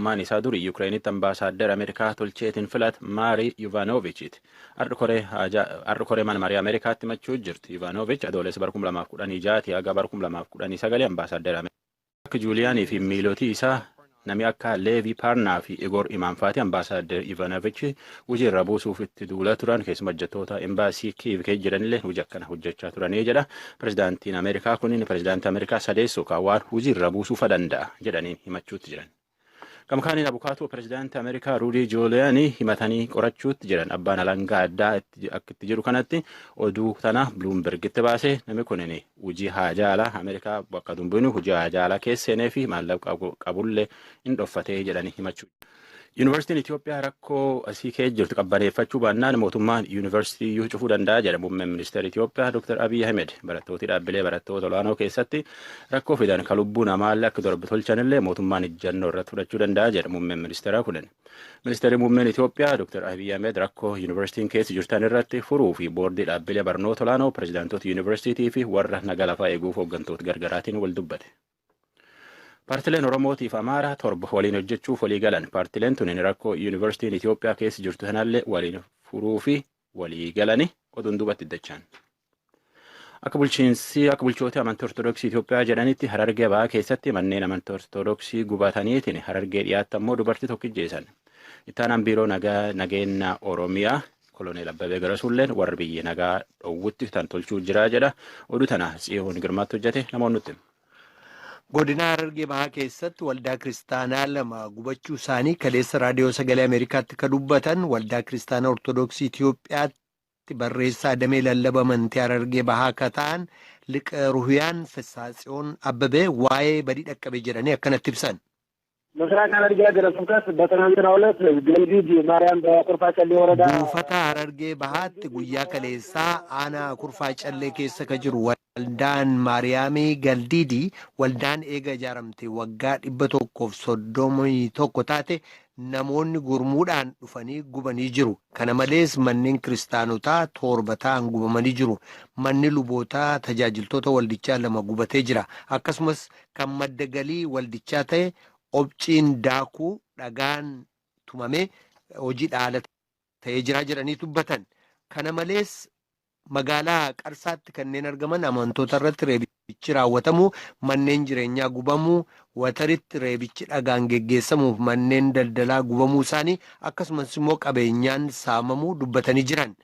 mootummaan isaa durii Yukireenitti ambaasaaddar Ameerikaa tolcheetiin filat Maarii Yuvaanovichiiti. Har'a koree mana marii Ameerikaatti machuu jirti. Yuvaanoviich adoolessa bara 2016 haga bara 2019 ambaasaaddar Ameerikaa akka Juuliyaanii fi miilootii isaa namni akka Leevi Paarnaa fi Igor Imaanfaati ambaasaaddar Ivaanoviich hojii irra buusuuf itti duula turan keessuma hojjettoota embaasii Kiiv keessa jiranillee hojii akkana hojjechaa turanii jedha. Pirezidaantiin Ameerikaa kunin pirezidaantii Ameerikaa sadeessoo kaawwaan hojii irra buusuufa danda'a jedhanii himachuutti jiran. Gamkaaniin abukaatoo pirezidaantii Ameerikaa Ruudii Jooliyaanii himatanii qorachuutti jiran abbaan alangaa addaa akka itti jiru kanatti oduu tana Bloombergitti baasee namni kunin hojii haajaalaa Ameerikaa bakka dumbinu hojii haajaalaa keesseenee fi maallaqa qabullee hin dhoffatee jedhanii himachuu. Yuunivarsiitiin Itoophiyaa rakkoo asii keessa jirtu qabbaneeffachuu baannaan mootummaan yuunivarsiitii iyyuu cufuu danda'a jedha muummeen ministeera Itoophiyaa Dr. Abiy Ahmed barattooti dhaabbilee barattoota olaanoo keessatti rakkoo fidan ka lubbuu namaallee akka torba tolchanillee mootummaan ijjannoo irratti fudhachuu danda'a jedha muummeen ministeeraa kunin. Ministeerri muummeen Itoophiyaa Dr. Abiy Ahmed rakkoo yuunivarsiitiin keessa jirtan irratti furuu fi boordii dhaabbilee barnoota olaanoo pirezidaantoota yuunivarsiitii fi warra naga lafaa eeguuf hooggantoota gargaraatiin wal dubbate. Paartileen Oromootiif Amaaraa torba waliin hojjechuuf walii galan. Paartileen tunin rakkoo yuunivarsiitiin Itoophiyaa keessa jirtu sanallee waliin furuu fi walii galanii oduun duubatti iddachaan. Akka bulchoota amantii Ortodoksii Itoophiyaa jedhanitti Harargee Bahaa keessatti manneen amantii Ortodoksii gubataniitiin Harargee dhiyaatti ammoo dubartii tokko ajjeesan. Ittaanaan biiroo nageenya Oromiyaa Koloneel Abbabee Garasuulleen warra biyya nagaa dhowwutti tan tolchuu jira jedha. Oduu tana Tsiyoon Girmaatti hojjete namoonni nutti. Godina Harargee Bahaa keessatti waldaa kiristaanaa lama gubachuu isaanii kaleessa raadiyoo sagalee Ameerikaatti ka dubbatan waldaa kiristaanaa Ortodoksii Itoophiyaatti barreessaa damee lallaba amantii Harargee Bahaa akka ta'an Liqa Ruhiyaan Fessaatsiyoon Abbabee waa'ee badii dhaqqabe jedhanii akkanatti ibsan. ምስራቅ ሐረርጌ ሀገረ ስብከት በትናንትናው ዕለት ገልዲድ ማርያም በኩርፋ ጨሌ ወረዳ buufata Harargee Bahaatti guyyaa kaleessaa aanaa kurfaa callee keessa ka jiru waldaan Maariyaamii Galdiidii waldaan eega ijaaramte waggaa 131 taate namoonni gurmuudhaan dhufanii gubanii jiru. Kana malees manneen kiristaanotaa 7 ta'an gubamanii jiru. Manni lubootaa tajaajiltoota waldichaa 2 gubatee jira. Akkasumas kan madda galii waldichaa ta'e obciin daakuu dhagaan tumame hojii dhaala ta'ee jira jedhanii dubbatan. Kana malees magaalaa Qarsaatti kanneen argaman amantoota irratti reebichi raawwatamu, manneen jireenyaa gubamuu, wataritti reebichi dhagaan geggeessamuuf manneen daldalaa gubamuu isaanii akkasumas immoo qabeenyaan saamamuu dubbatanii jiran.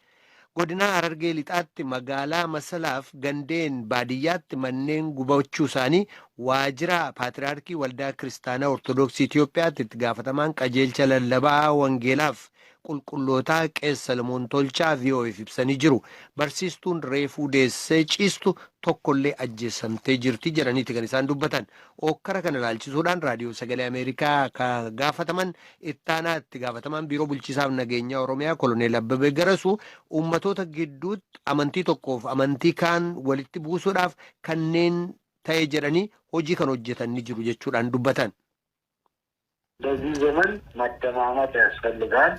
Godina Harargee Lixaatti magaalaa Masalaaf gandeen baadiyyaatti manneen gubachuu isaanii waajjira Paatiriyaarkii Waldaa Kiristaanaa Ortodoksii Itoophiyaatti itti gaafatamaan qajeelcha lallabaa Wangeelaaf qulqullootaa Qees Salomoon Tolchaa VOA'f ibsanii jiru. Barsiistuun reefuu deessee ciistu tokkollee ajjeessamtee jirti jedhaniiti kan isaan dubbatan. Ookkara kana ilaalchisuudhaan raadiyoo sagalee Ameerikaa ka gaafataman ittaanaa itti gaafataman biiroo bulchiisaaf nageenya Oromiyaa Koloneel Abbabee Garasuu uummatoota gidduutti amantii tokkoof amantii kaan walitti buusuudhaaf kanneen ta'e jedhanii hojii kan hojjetan ni jiru jechuudhaan dubbatan. በዚህ ዘመን መደማመጥ ያስፈልጋል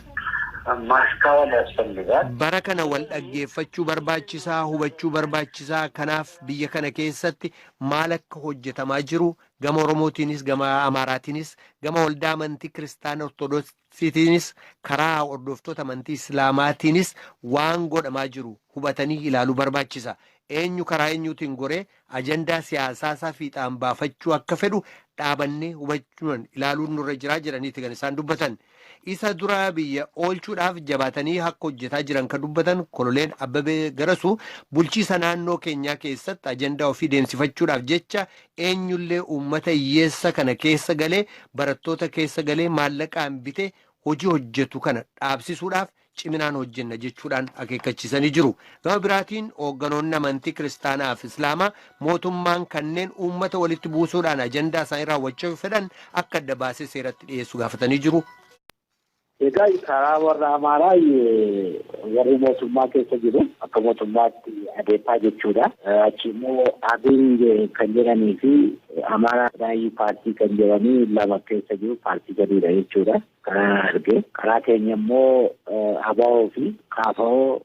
ማስተዋል ያስፈልጋል bara kana wal dhaggeeffachuu barbaachisaa hubachuu barbaachisaa kanaaf biyya kana keessatti maal akka hojjetamaa jiru gama Oromootiinis gama Amaaraatiinis gama waldaa amantii kiristaana Ortodoksiitiinis karaa hordoftoota amantii Islaamaatiinis waan godhamaa jiru hubatanii ilaaluu barbaachisa. Eenyu karaa eenyuutiin goree ajandaa siyaasaa isaa fiixaan baafachuu akka fedhu dhaabannee hubachuun ilaaluun nurra jiraa jedhaniiti kan isaan dubbatan. Isa dura biyya oolchuudhaaf jabaatanii akka hojjetaa jiran kan dubbatan Koloneel Abbabee Garasuu bulchiisa naannoo keenyaa keessatti ajandaa ofii deemsifachuudhaaf jecha eenyullee uummata hiyyeessa kana keessa galee barattoota keessa galee maallaqaan bitee hojii hojjetu kana dhaabsisuudhaaf ciminaan hojjenna jechuudhaan akeekkachiisanii jiru. Gama biraatiin hoogganoonni amantii kiristaanaa fi Islaamaa mootummaan kanneen uummata walitti buusuudhaan ajandaa isaanii raawwachuu fedhan akka adda baasee seeratti dhiyeessu gaafatanii jiru. Egaa karaa warra Amaaraa warri mootummaa keessa jiru akka mootummaatti adeemaa jechuudha. Achi immoo Abiin kan jedhanii fi Amaaraa Raayii paartii kan jedhanii lama keessa jiru paartii gadiidha jechuudha. Karaa argee karaa keenya immoo ABO fi KFO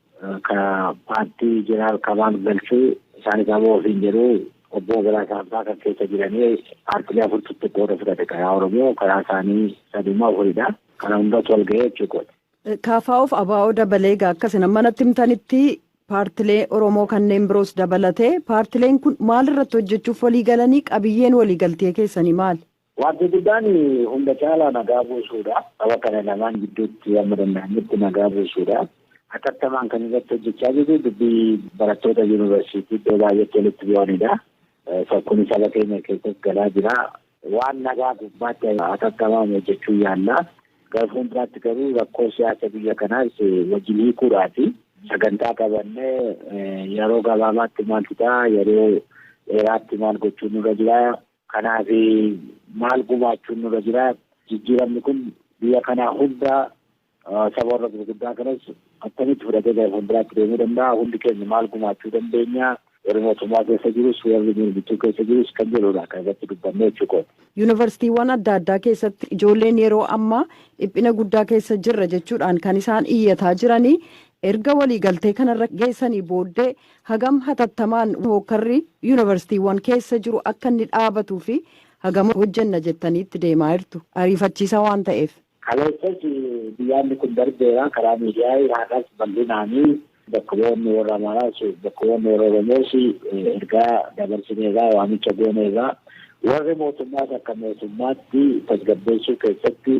kan paartii Jeneraal Kamaal Galchuu isaanis ABO ofiin jedhu obbo Galaasaa Abbaa kan keessa jiranii paartilee afurtutti qooda fudhate karaa Oromoo karaa isaanii sadummaa afuridha. Kana hundatu wal ga'ee jechuudha. Kaafaa'uuf abaa'oo dabalee akkasina manatti himtanitti paartilee Oromoo kanneen biroos dabalatee paartileen kun maal irratti hojjechuuf walii galanii qabiyyeen waliigaltee keessanii maali? Wanti guddaan hunda caalaa nagaa buusuudha. Saba kana lamaan gidduutti amma danda'anitti nagaa buusuudha. Hatattamaan kan irratti hojjechaa jiru dubbii barattoota yuunivarsiitii iddoo baay'eetti walitti bu'anidha. Kun saba keenya keessatti galaa jira. Waan nagaa gubbaatti hatattamaan hojjechuu yaalla. Gara fuulduraatti garuu rakkoo siyaasa biyya kanaas wajjin hiikuudhaafi sagantaa qabannee yeroo gabaabaatti maaltu ta'a, yeroo dheeraatti maal gochuun nurra jira. Kanaaf maal gumaachuun nurra jira. Jijjiiramni kun biyya kanaa hunda saba warra gurguddaa kanas akkamitti fudhatee gara fuulduraatti deemuu danda'a. Hundi keenya maal gumaachuu dandeenya. Warri mootummaa keessa jirus warri mormituu keessa jirus kan jedhudha kan irratti dubbannee jechuudha. Yuunivarsiitiiwwan adda addaa keessatti ijoolleen yeroo ammaa dhiphina guddaa keessa jirra jechuudhaan kan isaan iyyataa jiranii erga waliigaltee kanarra geessanii booddee hagam hatattamaan hookarri yuunivarsiitiiwwan keessa jiru akka inni dhaabatuu fi hagam hojjenna jettanii itti deemaa jirtu ariifachiisa waan ta'eef. Kaleessas biyyaanni kun darbeera karaa miidiyaa haadhaas bal'inaanii bakka bu'oonni warra Amaaraas bakka bu'oonni warra Oromoos ergaa dabarsineerraa waamicha gooneerraa warri mootummaas akka mootummaatti tasgabbeessuu keessatti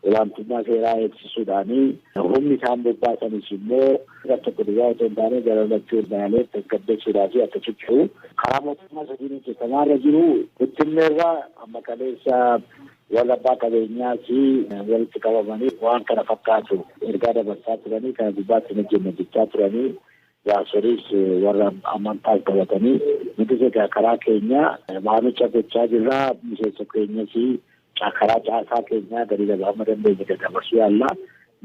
olaantummaa seeraa eegsisuudhaanii humni isaan bobbaasanis immoo tokko duwwaa otoo hin taane galalachuu ilaalee tasgabbeessuudhaa fi akka ciccuu karaa mootummaa sadiin hojjetamaarra jiru ittimneerraa amma kaleessa warra abbaa qabeenyaas walitti qabamanii waan kana fakkaatu ergaa dabarsaa turanii kana gubbaatti hojjenna jechaa turanii jaarsoliis warra amantaas qabatanii nutis egaa karaa keenya waamicha gochaa jirraa miseensa keenyas karaa caasaa keenyaa gadi dabaama dandeenya dabarsuu yaalla.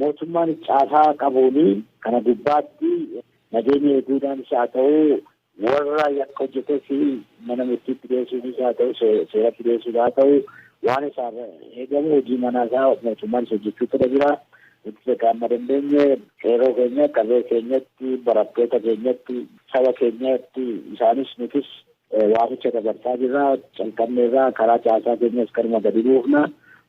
Mootummaan caasaa qabuuni kana gubbaatti nageenya eeguudhaanis haa ta'u warra yakka hojjetes mana murtiitti dhiyeessuunis haa ta'u seeratti dhiyeessuus haa ta'u waan isaan eegamu hojii manaa isaa mootummaan hojjechuu qaba jira. Nuti amma dandeenye qeerroo keenya qarree keenyatti barattoota keenyatti saba keenyatti isaanis nutis waamicha dabarsaa jirra calqabneerraa karaa caasaa keenyas kanuma gadi buufna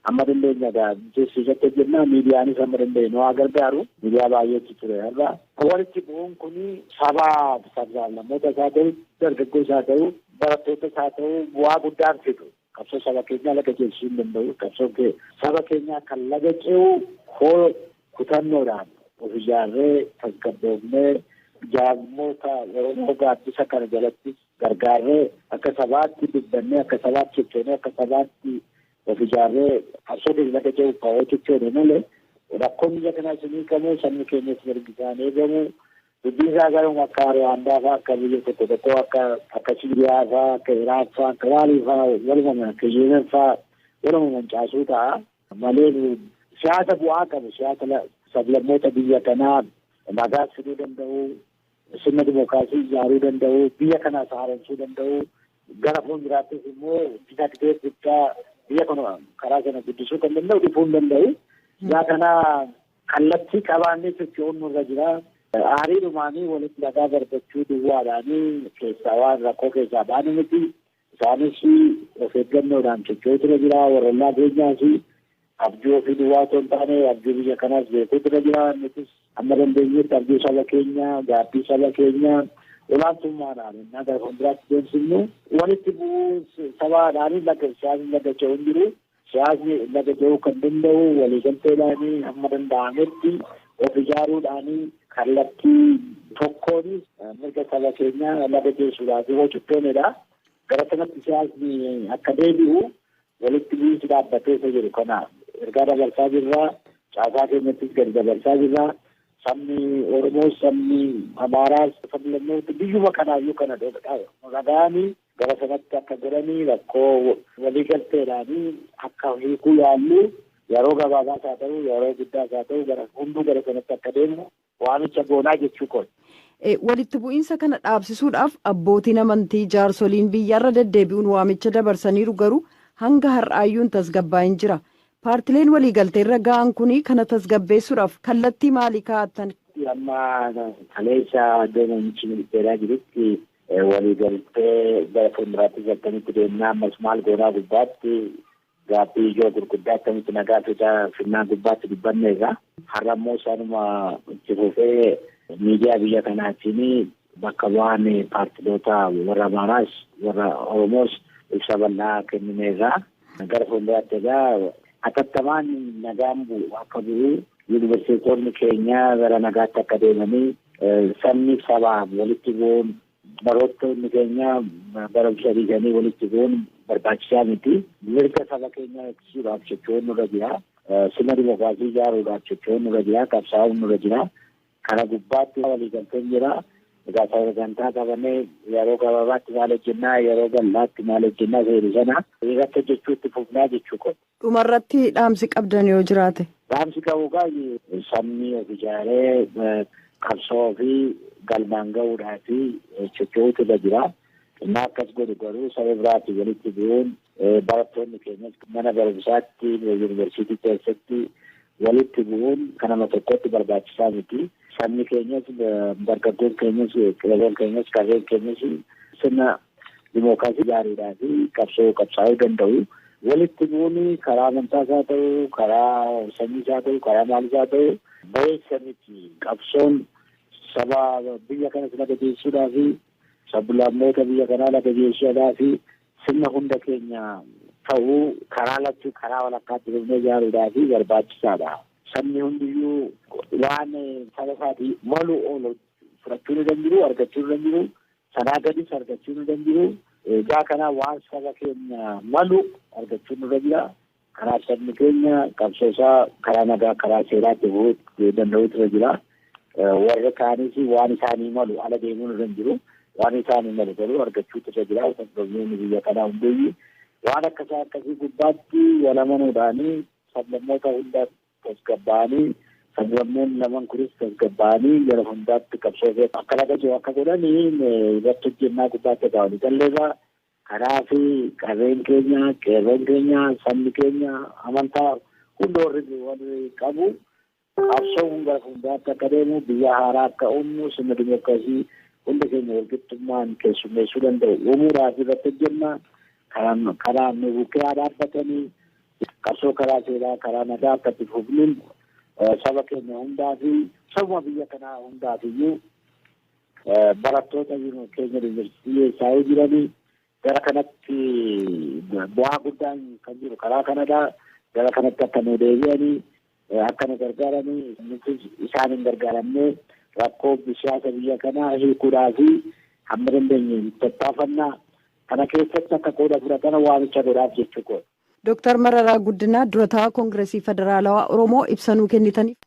amma dandeenya jechuudha jenna miidiyaanis amma dandeenye waa gargaaru miidiyaa baay'eetu ture irra walitti bu'uun kun sabaaf sablammoota isaa ta'u dargaggoo isaa ta'u barattoota isaa ta'u bu'aa guddaan fidu qabsoo saba keenyaa laga ceesisuu hin danda'u qabsoo saba keenyaa kan laga ce'u hoo kutannoodhaan of ijaarree tasgabboofnee jaarmoota Oromoo gaaddisa kana jalatti gargaarree akka sabaatti dubbannee akka sabaatti cichoonee akka sabaatti of ijaarree qabsoo keenya laga ce'u ka'oo cichoone malee rakkoon biyya kanaa isinii kamuu sabni keenyas mirgisaan eegamu dubbiin isaa garuu akka Ruwaandaa fa'aa akka biyya tokko akka Siiriyaa fa'aa akka Iraaq fa'aa akka Maalii fa'aa walumaa akka Yemen fa'aa walumaa mancaasuu ta'a malee siyaasa bu'aa qabu siyaasa sablammoota biyya kanaa nagaa fiduu danda'u sirna dimookiraasii ijaaruu danda'u biyya kanaas haaromsuu danda'u gara fuulduraattis immoo dinagdee guddaa biyya kana karaa sana guddisuu kan danda'u dhufuu hin danda'u. Yaa kana kallattii qabaannee socho'uun nurra jira. Aariidhumaanii walitti dhagaa darbachuu duwwaadhaanii keessaa waan rakkoo keessaa baanu miti. Isaanis of eeggannoodhaan socho'uutu irra jira. Warrollaa keenyaas abjuu ofii duwwaa otoo hin taane abjuu biyya kanaas beekuutu irra jira. Nutis amma dandeenyetti abjuu saba keenyaa gaaffii saba keenyaa olaantummaadhaan innaa gara fuulduraatti deemsinu walitti bu'uu sabaadhaan siyaasni laga ce'uu hin jiru. Siyaasni laga ce'uu kan danda'u waliigalteedhaanii hamma danda'ametti of ijaaruudhaanii kallattii tokkoon mirga saba keenyaa laga ceessuudhaaf hojjettoonedha. Gara sanatti siyaasni akka deebi'u walitti bu'iinsi dhaabbatee isa jedhu kana ergaa dabarsaa jirra. Caasaa keenyattis gadi dabarsaa jirra. Sabni Oromoos sabni Amaaraas sablammoota biyyuma kanaayyuu kana dhagaanii gara sanatti akka godhanii rakkoo waliigalteedhaanii akka hiikuu yaallu yeroo gabaabaas haa ta'u yeroo guddaas haa ta'u hunduu gara sanatti akka deemu waamicha goonaa jechuu kooti. Walitti bu'iinsa kana dhaabsisuudhaaf abbootiin amantii jaarsoliin biyyarra deddeebi'uun waamicha dabarsaniiru garuu hanga har'aayyuun tasgabbaa'in jira. Paartileen waliigalteerra ga'an kuni kana tasgabbeessuudhaaf kallattii maalii kaa'attan? Amma kaleessa muummichi ministeeraa jirutti waliigaltee gara fuulduraatti jalqabnitti deemnaa ammas maal goonaa gubbaatti gaaffii ijoo gurguddaa akkamitti nagaa finnaa gubbaatti dubbanneerra. Har'a immoo isaanuma itti fufee miidiyaa biyya kanaatiin bakka bu'aan paartiloota warra Amaaraas warra Oromoos ibsa bal'aa kennineerra. Gara fuulduraatti egaa atattamaan nagaan akka bu'u yuunivarsiitonni keenya gara nagaatti akka deemanii sabni sabaa walitti bu'uun barattoonni keenya barumsa dhiisanii walitti bu'uun barbaachisaa miti. Mirga saba keenyaa eegsisuudhaaf socho'uun nurra jira. Sirna dimokiraasii ijaaruudhaaf socho'uun nurra jira. Qabsaa'uun nurra jira. Kana gubbaatti waliigalteen jira. Egaa sagantaa qabannee yeroo gabaabaatti maal hojjennaa yeroo bal'aatti maal hojjennaa seeru sana irratti hojjechuutti fufnaa jechuu qabu. Dhumarratti dhaamsi qabdan yoo jiraate. Dhaamsi qabu baay'ee sabni of ijaaree qabsoo fi galmaan gahuudhaaf socho'uutu irra jira. Inni akkas godhu garuu saba biraatti walitti bu'uun barattoonni keenyas mana barumsaatti yuunivarsiitii keessatti walitti bu'uun kanama tokkotti barbaachisaa miti. Sabni keenyas dargaggoon keenyas qeerroon keenyas qarreen keenyas sirna dimokiraasii gaariidhaa fi qabsaa'uu danda'u. Walitti bu'uun karaa amantaas haa ta'u, karaa sanyiis haa ta'u, karaa maalis haa ta'u baay'ee miti. Qabsoon saba biyya kanas laga geessuudhaa fi sablammoota biyya kanaa laga geessuudhaa fi sirna hunda keenya ta'uu karaa lachuu karaa walakkaatti dhufnee ijaaruudhaa fi barbaachisaadha. Sabni hundiyyuu waan saba isaatii malu oolu fudhachuu ni danda'u, argachuu ni danda'u, sanaa gadis argachuu ni danda'u. Egaa kana waan saba keenya malu argachuu ni danda'u. Karaa sabni keenya qabsoosaa karaa nagaa karaa seeraatti bu'uu danda'utu irra jira. Warri kaanis waan isaanii malu ala deemuu ni danda'u. Waan isaanii malu garuu argachuutu irra jira. Sablammoonni biyya kanaa hundiyyuu waan akkasii gubbaatti walamanuudhaanii sablammoota hundaa tasgabbaa'anii sablammoonni lamaan kunis tasgabbaa'anii gara hundaatti qabsoo akka lagachuu akka godhanii irratti hojjennaa gubbaatti ta'anii galleessa karaa fi qarreen keenya qeerroon keenya sabni keenya amantaa hunda warri qabu qabsoon gara hundaatti akka deemu biyya haaraa akka uumnu sirna dimokiraasii hunda keenya walqixxummaan keessummeessuu danda'u uumuudhaaf irratti hojjennaa karaa nu bukkee dhaabbatanii qabsoo karaa seeraa karaa nagaa akka itti fufnuun saba keenya hundaa fi sabuma biyya kanaa hundaaf iyyuu barattoota keenya yuunivarsiitii eessaa jiranii gara kanatti bu'aa guddaan kan jiru karaa kanadha. Gara kanatti akka nu deebi'anii akka nu gargaaranii isaan hin gargaaramne rakkoo siyaasa biyya kanaa hiikuudhaa fi hamma dandeenye tattaafannaa kana keessatti akka qooda fudhatan waamicha godhaaf jechuu kooti. Dooktar Mararaa Guddinaa durataa Koongireesii Federaalawaa Oromoo ibsanuu kennitaniif.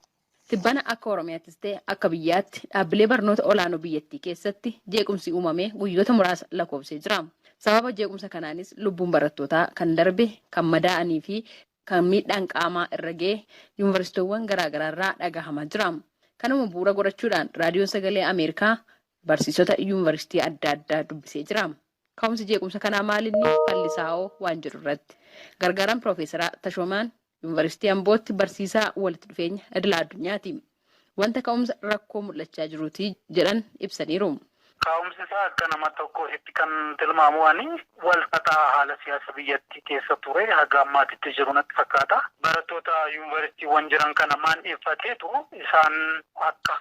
Tibbana akka Oromiyaattis ta'e akka biyyaatti dhaabbilee barnoota olaanoo biyyattii keessatti jeequmsi uumamee guyyoota muraasa lakkoofsee jira. Sababa jeequmsa kanaanis lubbuun barattootaa kan darbe, kan madaa'anii fi kan miidhaan qaamaa irra ga'e yuunivarsiitiiwwan garaagaraa irraa dhagahamaa jira. Kanuma bu'uura godhachuudhaan raadiyoon sagalee Ameerikaa barsiisota yuunivarsiitii adda addaa dubbisee jira. Ka'umsi jeequmsa kanaa maalinni fallisaa'oo waan jiru irratti gargaaraan Piroofeesaraa Tashoomaan yuunivarsiitii Ambootti barsiisaa walitti dhufeenya idila addunyaati. Wanta ka'umsa rakkoo mul'achaa jiruuti jedhan ibsaniiru. Ka'umsi isaa akka nama tokkotti kan tilmaamu walxaxaa haala siyaasa biyyattii keessa ture haga ammaatitti jiru natti fakkaata. Barattoota yuunivarsiitiiwwan jiran kana maandheeffateetu isaan akka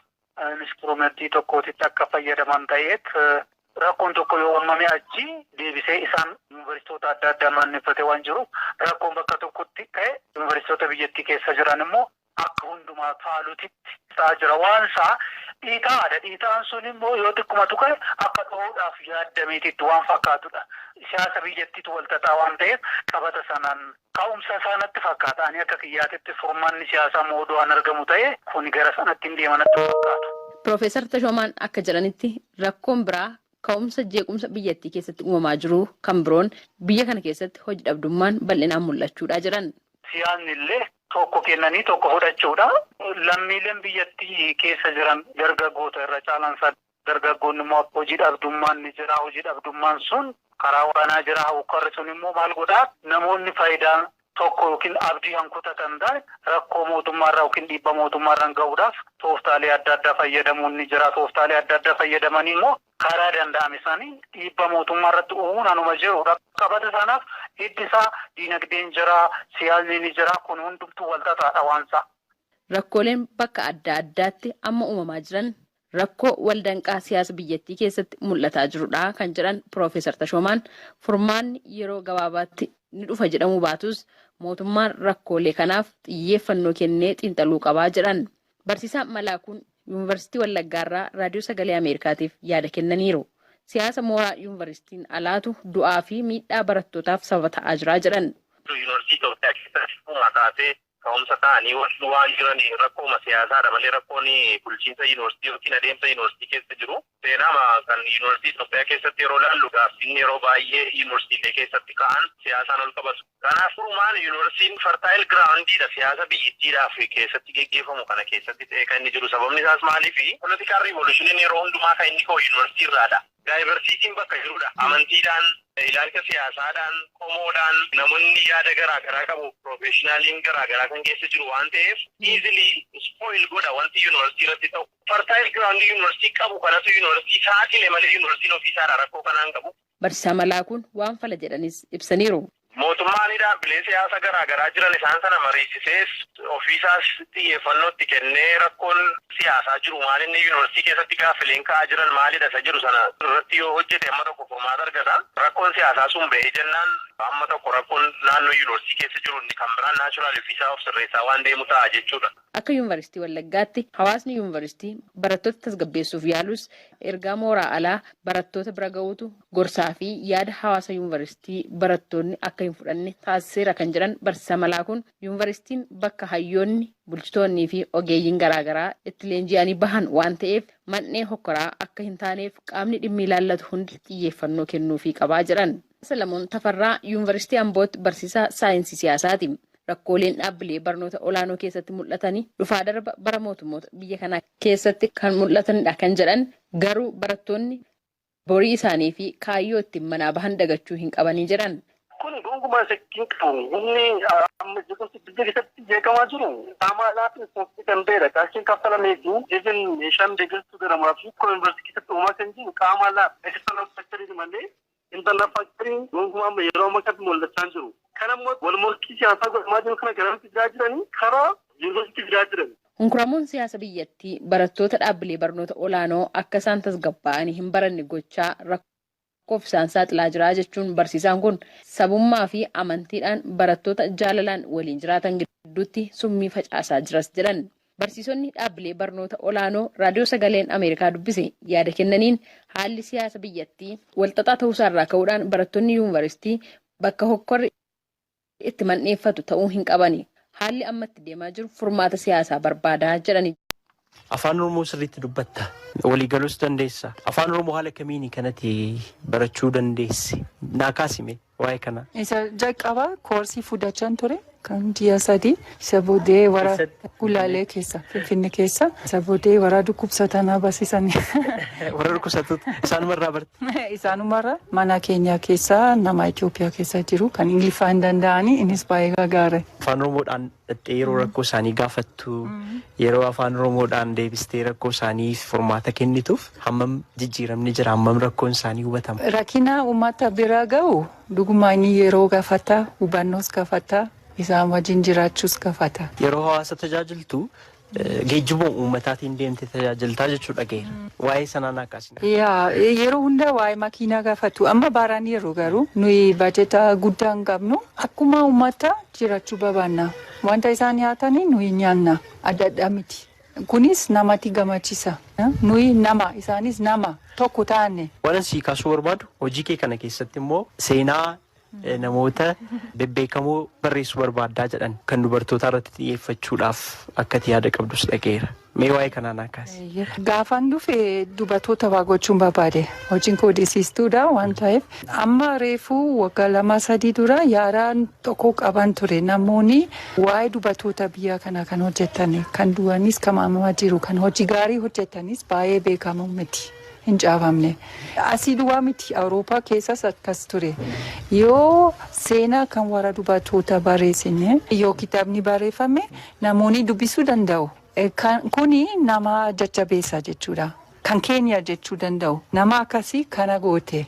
instrumentii tokkootitti akka fayyadaman ta'eet rakkoon tokko yoo uumame achi deebisee isaan yuunivarsiitota adda addaa maandheeffatee waan jiru rakkoon bakka tokkotti ta'e yuunivarsiitota biyyattii keessa jiran immoo akka hundumaa faalutitti ta'aa jira waan isaa dhiitaadha. Dhiitaan sun immoo yoo xiqquma tuqe akka dho'uudhaaf yaadameetitti waan fakkaatudha. Siyaasa biyyattiitu walxaxaa waan ta'eef qabata sanaan ka'umsa isaanatti fakkaata. Ani akka kiyyaatitti furmaanni siyaasaa moodu'aan argamu ta'e kun gara sanatti hin deemanatti fakkaatu. Piroofeesar Tashoomaan akka jedhanitti rakkoon biraa ka'umsa jeequmsa biyyattii keessatti uumamaa jiru kan biroon biyya kana keessatti hojii dhabdummaan bal'inaan mul'achuudha jedhan. Siyaasni illee tokko kennanii tokko fudhachuudha. Lammiileen biyyattii keessa jiran dargaggoota irra caalansaa dargaggoonni immoo hojii dhabdummaan ni jira. Hojii dhabdummaan sun karaa waraanaa jira. Hawwakarri sun immoo maal godhaa namoonni faayidaan tokko yookiin abdii hankutatan taane rakkoo mootummaarraa yookiin dhiibba mootummaarraan gahuudhaaf tooftaalee adda addaa fayyadamuun ni jira. Tooftaalee adda addaa fayyadamanii immoo karaa danda'ame isaanii dhiibba mootummaarratti uumuun anuma jiru. Qabata sanaaf hiddisaa diinagdeen jira, siyaasni ni jira. Kun hundumtuu walxaxaadha waansa. Rakkooleen bakka adda addaatti amma uumamaa jiran rakkoo waldanqaa siyaasa biyyattii keessatti mul'ataa jirudha kan jedhan Piroofeesar Tashoomaan furmaanni yeroo gabaabaatti ni dhufa jedhamu baatus mootummaan rakkoolee kanaaf xiyyeeffannoo kennee xiinxaluu qabaa jedhan. Barsiisaa Malaakuun Yuunivarsiitii Wallaggaarraa Raadiyoo Sagalee Ameerikaatiif yaada kennaniiru. Siyaasa mooraa yuunivarsiitiin alaatu du'aa fi miidhaa barattootaaf sababa ta'aa jira jedhan. Yuunivarsiitii Itoophiyaa keessatti uummataatee ka'umsa ta'anii waan jiranii rakkooma siyaasaadha malee rakkoon bulchiinsa yuunivarsiitii yookiin adeemsa yuunivarsiitii keessa jiru. Seenaama kan yuunivarsiitii Itoophiyaa keessatti yeroo ilaallu gaaffiin yeroo baay'ee yuunivarsiitiilee keessatti ka'an siyaasaan ol qabatu. Kanaaf furumaan yuunivarsiitiin fartaayil giraawundiidha siyaasa biyyattiidhaaf keessatti geggeeffamu kana keessatti ta'ee kan inni jiru. Sababni isaas maaliifi politikaal riivolushiniin yeroo hundumaa kan inni ka'u yuunivarsiitii irraadha. Daayivarsiitiin bakka jirudha. Amantiidhaan, ilaalcha siyaasaadhaan, qomoodhaan namoonni yaada garaagaraa qabu, piroofeeshinaaliin garaagaraa kan keessa jiru waan ta'eef iizilii spoil godha wanti yuunivarsiitii irratti ta'u. Fartaayil giraawundii yuunivarsiitii qabu kanatu yuunivarsiitii saaxile malee yuunivarsiitiin ofiisaadha rakkoo kanaan qabu. Barsiisaa Malaakuun waan fala jedhanis ibsaniiru. Mootummaan dhaabbilee siyaasa garaagaraa jiran isaan sana mariisisees ofiisaas xiyyeeffannootti kennee rakkoon siyaasaa jiru maalinni yuunivarsiitii keessatti gaaffileen ka'aa jiran maalidha isa jiru sana irratti yoo hojjete amma tokko furmaata argata. Rakkoon siyaasaa sun ba'ee jennaan amma tokko rakkoon naannoo yuunivarsiitii keessa jiru inni kan biraan naachuraal ofiisaa of sirreessaa waan deemu ta'a jechuudha. Akka yuunivarsiitii Wallaggaatti hawaasni yuunivarsiitii barattoota tasgabbeessuuf yaalus ergaa mooraa alaa barattoota bira ga'uutu gorsaa fi yaada hawaasa yuunivarsiitii barattoonni akka hin fudhanne taasiseera kan jedhan Barsiisaa Malaakuun yuunivarsiitiin bakka hayyoonni bulchitoonnii fi ogeeyyiin garaagaraa itti leenji'anii bahan waan ta'eef manneen hokkoraa akka hin taaneef qaamni dhimmi ilaallatu hundi xiyyeeffannoo kennuufii qabaa jedhan. Salamoon Tafarraa yuunivarsiitii Ambootti barsiisaa saayinsii siyaasaati. Rakkooleen dhaabbilee barnoota olaanoo keessatti mul'atanii dhufaa darba bara mootummoota biyya kanaa keessatti kan mul'atanidha kan jedhan garuu barattoonni borii isaanii fi kaayyoo ittiin manaa bahan dagachuu hin qabanii jedhan. Kun gonkumaa shakkiin qabu inni amma jeequmsi biyya keessatti jeeqamaa jiru qaamaadhaaf ispoonsii kan ta'edha. Qarshiin kaffalamee fi jibin meeshaan deeggartuu garamaa fi yuunivarsiitii keessatti uumaa kan jiru qaamaadhaaf eksternal faktorii malee internal faktorii gonkumaa yeroo makkatti mul'achaa jiru. Kanammoo walmorkii siyaasaa godhamaa jiru kana garamitti fidaa jiranii karaa yuunivarsiitii fidaa jiran. Hunkuramuun siyaasa biyyattii barattoota dhaabbilee barnoota olaanoo akka isaan tasgabbaa'anii hin baranne gochaa rakkoof isaan saaxilaa jira jechuun barsiisaan kun sabummaa fi amantiidhaan barattoota jaalalaan waliin jiraatan gidduutti summii facaasaa jiras jedhan. Barsiisonni dhaabbilee barnoota olaanoo Raadiyoo Sagaleen Ameerikaa dubbise yaada kennaniin haalli siyaasa biyyattii walxaxaa ta'uusaarraa ka'uudhaan barattoonni yuunivarsiitii bakka hokkorri itti manneeffatu ta'uu hin qabani. Haalli ammatti deemaa jiru furmaata siyaasaa barbaadaa jedhani. Afaan Oromoo sirriitti dubbatta. Waliigaluus dandeessa. Afaan Oromoo haala kamiini kanatti barachuu dandeesse? Naakaasime waa'ee kana. Isa jalqabaa koorsii fudhachaan ture kan ji'a 3 isa boodee wara gulaalee keessa Finfinnee keessa isa boodee wara dhukkubsatan barsiisan. Warra dhukkubsattoota isaanumarraa barte? Isaanumarraa mana keenya keessa nama Itoophiyaa keessa jiru kan Ingiliffaa hin danda'anii innis baay'ee gaariidha. Afaan Oromoodhaan dhattee yeroo rakkoo isaanii gaafattu yeroo afaan Oromoodhaan deebistee rakkoo isaaniif furmaata kennituuf hammam jijjiiramni jira hammam rakkoon isaanii hubatama? Rakkina uummata bira ga'u dhugumaa inni yeroo gaafata hubannoos gaafata isaan wajjin jiraachuus gaafata. Yeroo hawaasa tajaajiltu geejjiba uummataatiin deemtee tajaajiltaa jechuudha gaheera. Waa'ee sanaan akkasina. Yeroo hundaa waa'ee makiinaa gaafatu amma baaraan yeroo garuu nuyi baajeta guddaa hin qabnu akkuma uummata jiraachuu barbaanna. Wanta isaan nyaatanii nuyi nyaanna adda addaa miti. Kunis namatti gammachiisa. Nuyi nama isaanis nama tokko taane. Waan asii kaasuu barbaadu hojii kee kana keessatti immoo seenaa namoota bebbeekamoo barreessuu barbaaddaa jedhan kan dubartoota irratti xiyyeeffachuudhaaf akka yaada qabdus dhageera. Mee waa'ee kanaan akkaasi. Gaafan dhufe dubartoota waa gochuun barbaade. Hojiin koo deessiftuudha waan ta'eef amma reefuu waggaa 2-3 dura yaadaan tokko qaban ture namoonni waa'ee dubartoota biyya kana kan hojjetan kan du'anis kan amamaa jiru kan hojii gaarii hojjetanis baay'ee beekamu miti. hin caafamne. Asii duwwaa miti Awurooppaa keessas akkas ture. Yoo seenaa kan warra dubartoota barreessine yoo kitaabni barreeffame namoonni dubbisuu danda'u. Kuni nama jajjabeessa jechuudha. Kan keenya jechuu danda'u. Nama akkasii kana goote.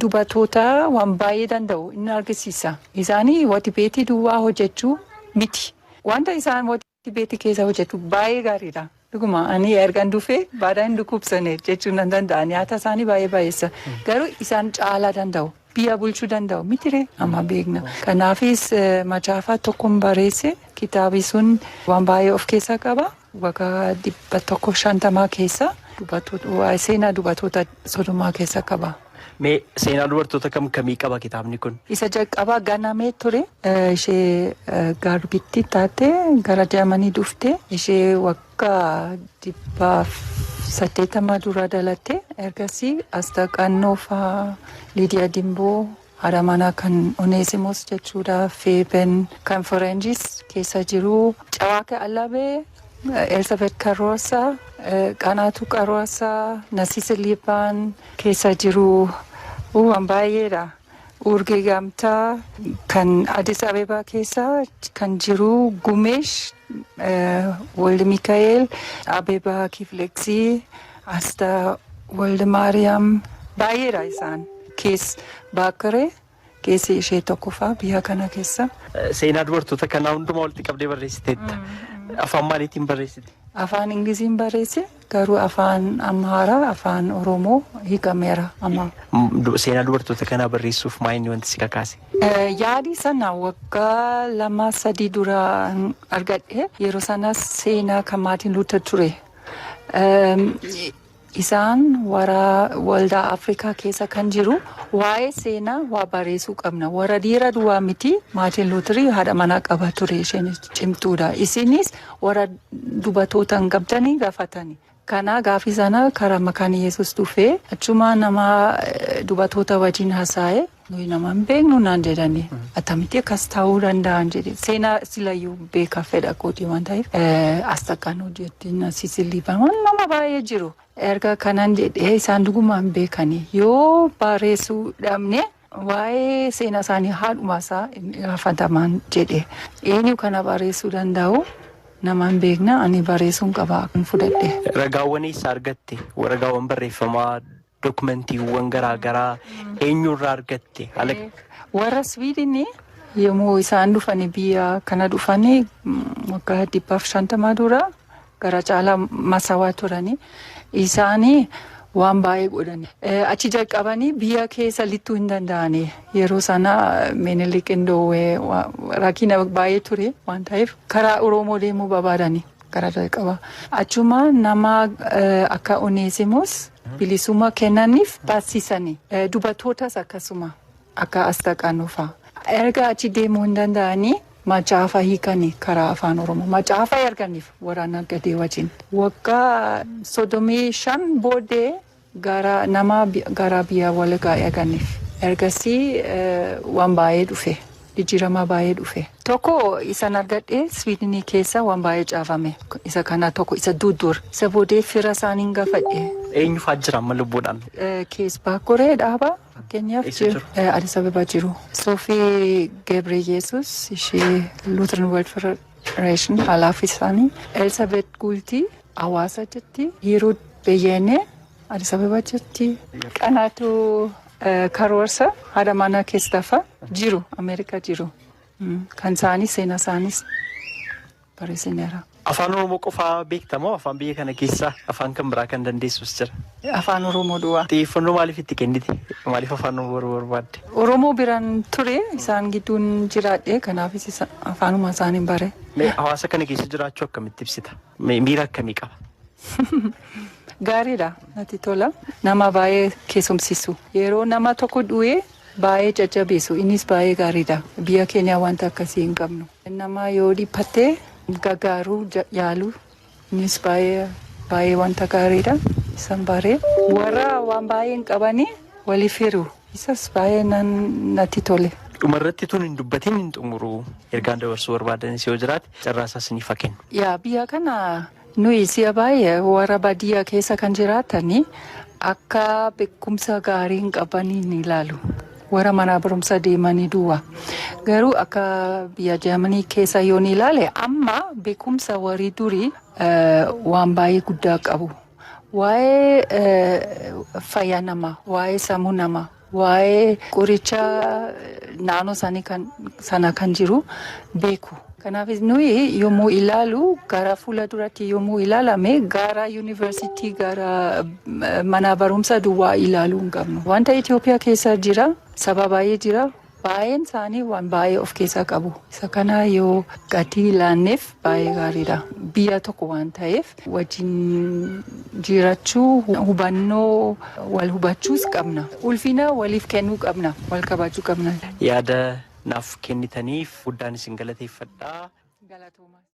Dubartoota waan baay'ee danda'u inni argisiisa. Isaanii watibeetii duwwaa hojjechuu miti. Wanta isaan watibeetii keessa hojjetu baay'ee gaariidha. Dhuguma ani ergan dhufee baadaan hin dhukkubsane jechuun nan danda'a. Nyaata isaanii baay'ee baay'eessa. Garuu isaan caalaa danda'u. Biyya bulchuu danda'u mitire amma beekna. Kanaafis macaafa tokkoon barreesse kitaabi sun waan baay'ee of keessaa qaba. Waggaa 150 keessa seenaa dubartoota 30 keessa qaba. Mee seenaa dubartoota kamii qaba kitaabni kun? Isa jalqabaa ganamee ture. Ishee garbittii taate gara Jarmanii dhufte. Ishee waggaa 80 dura dhalatte. Ergasii Astaqannoo fa'aa Liidiyaa Dimboo haadha manaa kan Oneesimoos jechuudha. Feeben kan Ferenjis keessa jiru. Cawaaka Allabee, Elizabeth Karosa, Qanaatu Qarosa, Nasiisa Liibaan keessa jiru. Waan baay'eedha. Urgee Gamtaa kan Addis Abebaa keessa kan jiru Gumeesh, Walde Mikaa'el, Abebaa Kifleksii, Astaa Walde Maariyaam baay'eedha isaan. Kees Baakiree keessi ishee tokkoffaa biyya kana keessa. Seenaa dubartoota kanaa hundumaa walitti qabdee barreessiteetta. Afaan maaliitiin barreessite? Afaan Ingiliziin barreesse garuu afaan Amaaraa, afaan Oromoo hiikameera amma. Seenaa dubartoota kanaa barreessuuf maayinni wanti si kakaase? Yaadi sana waggaa 2-3 dura argadhe. Yeroo sanas seenaa kan Maartin Luuter ture. Isaan warra waldaa Afrikaa keessa kan jiru waa'ee seenaa waa barreessuu qabna. Warra dhiira duwwaa miti Maartin Luuterii haadha manaa qaba ture isheen cimtuudha. Isinis warra dubartoota hin qabdanii gaafatani. Kana gaafii sana karaa maqaan Yesuus dhufee achuma nama dubartoota wajjin haasa'e nuyi nama hin beeknu naan jedhani. Attamitti akkas ta'uu danda'an jedhe. Seenaa silayyuu beekaa fedha kooti waan ta'eef Astaqannoo jettiin Nasiisa Liibaan nama baay'ee jiru. Erga kanan jedhee isaan dhugumaan beekanii yoo barreessuu dhabne waa'ee seenaa isaanii haadhumaasaa gaafatamaan jedhe. Eenyu kana barreessuu danda'u namaan beekna ani barreessuun qaba fudhadhe. Ragaawwan eessa argatte? Ragaawwan barreeffamaa dookumentiiwwan garaagaraa eenyurraa argatte? Warra Swiidinii yommuu isaan dhufanii biyya kana dhufanii waggaa 150 dura gara caalaa masawaa turanii. Isaanii waan baay'ee godhani. Achi jalqabanii biyya keessa lixuu hin danda'ani. Yeroo sana Minilik Indoowee rakkina baay'ee ture waan ta'eef karaa Oromoo deemuu barbaadani karaa jalqaba. Achuma nama akka Oneesimoos bilisummaa kennaniif barsiisani. Dubartootas akkasuma akka Astaqannoo fa'aa. Erga achi deemuu hin danda'anii macaafa hiikanii karaa afaan Oromoo. Macaafa erganiif waraana gadee wajjin. Waggaa 35 booddee gara biyya walgaa erganiif. Ergasii waan baay'ee dhufe. Jijjiirama baay'ee dhufe. Tokko isan argadhe Swiidinii keessa waan baay'ee caafame. Isa kana tokko isa Duudur. Isa booddee fira isaaniin gaafadhe. Eenyu fa'aa jira amma lubbuudhaan? Kees Baakoree dhaaba. Fakkeenyaaf jiru. Addis Abebaa jiru. Soofii Gebreyesus ishee Lutheran World Federation halaaf isaanii. Elizabeth Gultii Hawaasa jetti. Hiruut Beyyeenee Addis Abebaa jetti. Qanaatu Karoorsa haadha manaa keessafa jiru Ameerikaa jiru. Kan isaanii seenaa isaanis barreessineera. Afaan Oromoo qofaa beektamoo afaan biyya kana keessa afaan kan biraa kan dandeessus jira? Afaan Oromoo duwwaa. Xiyyeeffannoo maaliif itti kennite? Maaliif afaan Oromoo barbaadde? Oromoo biraan ture isaan gidduun jiraadhe kanaafis afaanuma isaaniin bare. Hawaasa kana keessa jiraachuu akkamitti ibsita? Miira akkamii qaba? Gaariidha natti tola. Nama baay'ee keessumsiisu. Yeroo nama tokko du'ee baay'ee jajjabeessu innis baay'ee gaariidha. Biyya keenya wanta akkasii hin qabnu. Nama yoo dhiphatee gargaaruu yaalu innis baay'ee wanta gaariidha. Isan baree warra waan baay'ee hin qabanii waliif hiru. Isas baay'ee natti tole. Dhumarratti tun hin dubbatiin hin xumuru ergaan dabarsuu barbaadanis yoo jiraate carraasaas ni fakkennu. Biyya kana nuyi si'a baay'ee warra baadiyyaa keessa kan jiraatanii akka beekumsa gaarii hin qabaniin ilaalu. Warra mana barumsa deemanii duwwaa. Garuu akka biyya Jaamanii keessa yoon ilaale amma beekumsa warri durii waan baay'ee guddaa qabu. Waa'ee fayyaa namaa, waa'ee sammuu namaa, waa'ee qoricha naannoo sana kan jiru beeku. Kanaaf nuyi yommuu ilaalu gara fuula duratti yommuu ilaalame gara yuunivarsiitii gara mana barumsa duwwaa ilaaluu hin qabnu. Wanta Itoophiyaa keessa jira, saba baay'ee jira, baay'een isaanii waan baay'ee of keessaa qabu. Isa kana yoo gadi ilaanneef baay'ee gaariidha. Biyya tokko waan ta'eef wajjin jiraachuu, hubannoo wal hubachuus qabna. Ulfina waliif kennuu qabna, wal kabajuu qabna. Yaada naaf kennitaniif guddaan isin galateeffadha.